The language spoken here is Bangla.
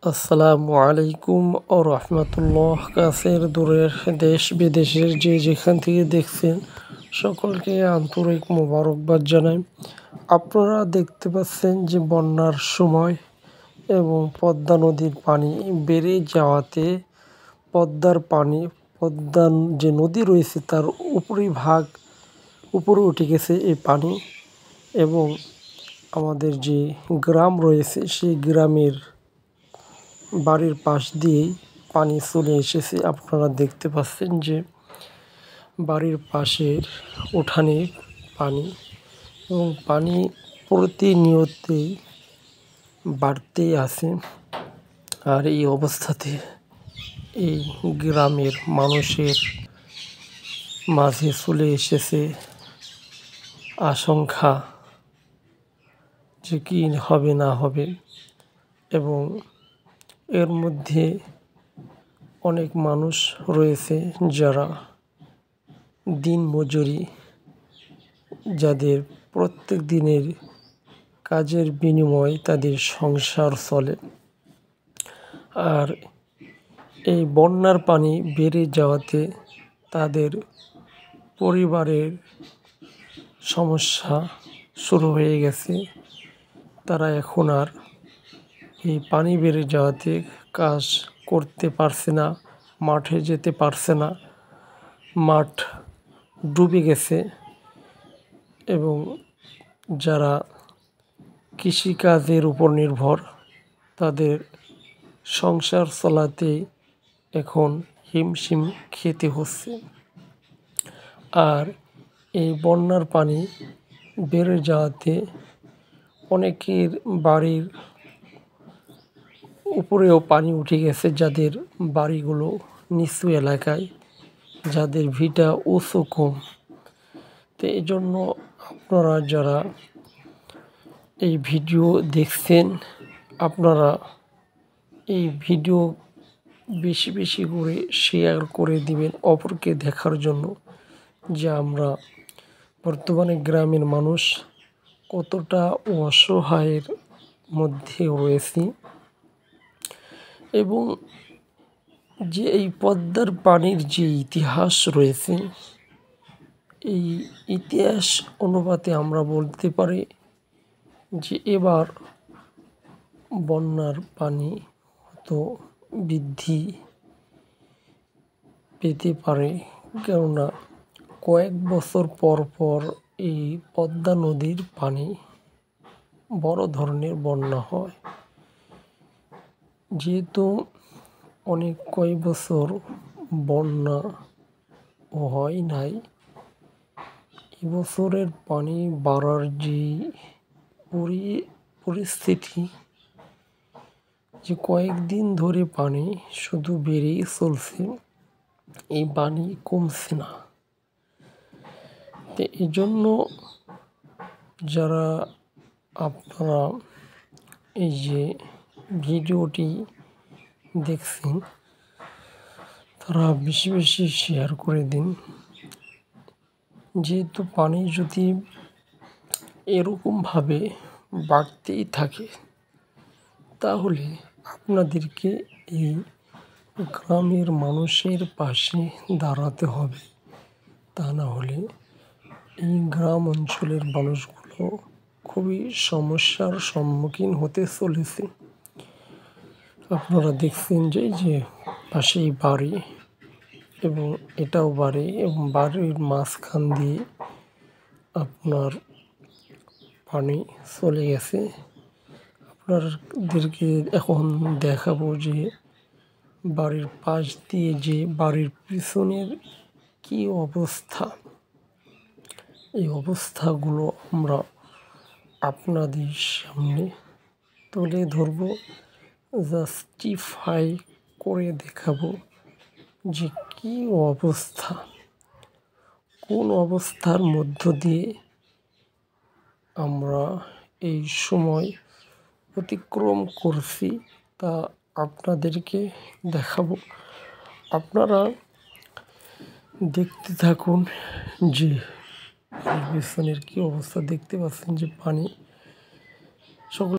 আসসালামু আলাইকুম ও রহমতুল্লাহ। কাছের দূরের দেশ বিদেশের যে যেখান থেকে দেখছেন সকলকে আন্তরিক মোবারকবাদ জানাই। আপনারা দেখতে পাচ্ছেন যে বন্যার সময় এবং পদ্মা নদীর পানি বেড়ে যাওয়াতে পদ্মা যে নদী রয়েছে তার উপরে উঠে গেছে এই পানি, এবং আমাদের যে গ্রাম রয়েছে সেই গ্রামের বাড়ির পাশ দিয়েই পানি চলে এসেছে। আপনারা দেখতে পাচ্ছেন যে বাড়ির পাশের উঠানে পানি, এবং পানি প্রতিনিয়তই বাড়তেই আছে। আর এই অবস্থাতে এই গ্রামের মানুষের মাঝে চলে এসেছে আশঙ্কা যে কী হবে না হবে, এবং এর মধ্যে অনেক মানুষ রয়েছে যারা দিনমজুরি, যাদের প্রত্যেক দিনের কাজের বিনিময়ে তাদের সংসার চলে। আর এই বন্যার পানি বেড়ে যাওয়াতে তাদের পরিবারের সমস্যা শুরু হয়ে গেছে। তারা এখন আর এই পানি বেড়ে যাওয়াতে কাজ করতে পারছে না, মাঠে যেতে পারছে না, মাঠ ডুবে গেছে। এবং যারা কৃষিকাজের উপর নির্ভর, তাদের সংসার চালাতে এখন হিমশিম খেতে হচ্ছে। আর এই বন্যার পানি বেড়ে যাওয়াতে অনেকের বাড়ির উপরেও পানি উঠে গেছে, যাদের বাড়িগুলো নিচু এলাকায়, যাদের ভিটা উঁচু কম। তো এই জন্য আপনারা যারা এই ভিডিও দেখছেন, আপনারা এই ভিডিও বেশি বেশি করে শেয়ার করে দিবেন অপরকে দেখার জন্য, যে আমরা বর্তমানে গ্রামের মানুষ কতটা অসহায়ের মধ্যে রয়েছি, এবং যে এই পদ্মার পানির যে ইতিহাস রয়েছে, এই ইতিহাস অনুপাতে আমরা বলতে পারি যে এবার বন্যার পানি হয়তো বৃদ্ধি পেতে পারে। কেননা কয়েক বছর পর পর এই পদ্মা নদীর পানি বড় ধরনের বন্যা হয়। যেহেতু কয়েক বছর বন্যা হয় নাই, এবছরের পানি বাড়ার যে পরিস্থিতি, যে কয়েকদিন ধরে পানি শুধু বেড়েই চলছে, এই পানি কমছে না। তো এই জন্য যারা আপনারা এই যে ভিডিওটি দেখছেন, তারা বেশি বেশি শেয়ার করে দিন। যেহেতু পানি যদি এরকমভাবে বাড়তেই থাকে, তাহলে আপনাদেরকে এই গ্রামের মানুষের পাশে দাঁড়াতে হবে। তা না হলে এই গ্রাম অঞ্চলের মানুষগুলো খুবই সমস্যার সম্মুখীন হতে চলেছে। আপনারা দেখছেন যে পাশেই বাড়ি, এবং এটাও বাড়ি, এবং বাড়ির মাঝখান দিয়ে আপনার পানি চলে গেছে। আপনাদেরকে এখন দেখাবো যে বাড়ির পাশ দিয়ে যে বাড়ির পিছনের কি অবস্থা। এই অবস্থাগুলো আমরা আপনাদের সামনে তুলে ধরবো, জাস্টিফাই করে দেখাবো যে কি অবস্থা, কোন অবস্থার মধ্য দিয়ে আমরা এই সময় অতিক্রম করছি, তা আপনাদেরকে দেখাবো। আপনারা দেখতে থাকুন যে পিছনের কি অবস্থা। দেখতে পাচ্ছেন যে পানি সকল